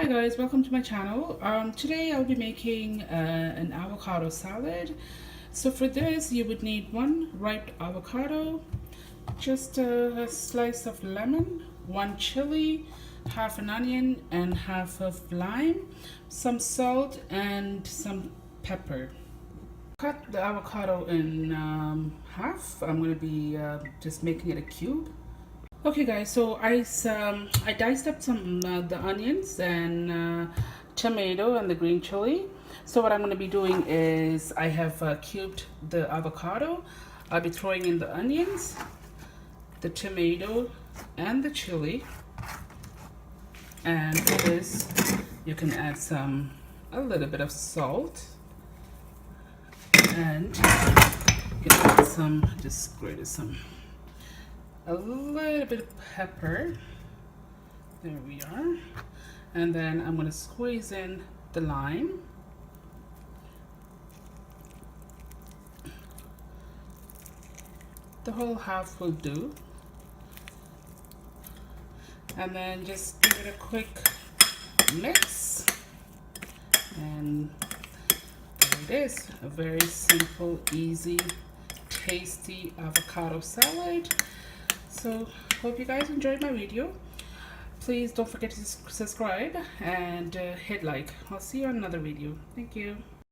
Hi guys, welcome to my channel. Today I'll be making an avocado salad. So for this you would need one ripe avocado, just a slice of lemon, one chili, half an onion and half of lime, some salt and some pepper. Cut the avocado in half. I'm going to be just making it a cube. Okay guys, so I diced up some the onions and tomato and the green chili. So what I'm going to be doing is I have cubed the avocado. I'll be throwing in the onions, the tomato and the chili. And for this you can add a little bit of salt, and you can add just grated a little bit of pepper. There we are. And then I'm going to squeeze in the lime. The whole half will do. And then just give it a quick mix. And there it is. A very simple, easy, tasty avocado salad. So hope you guys enjoyed my video. Please don't forget to subscribe and hit like. I'll see you on another video. Thank you.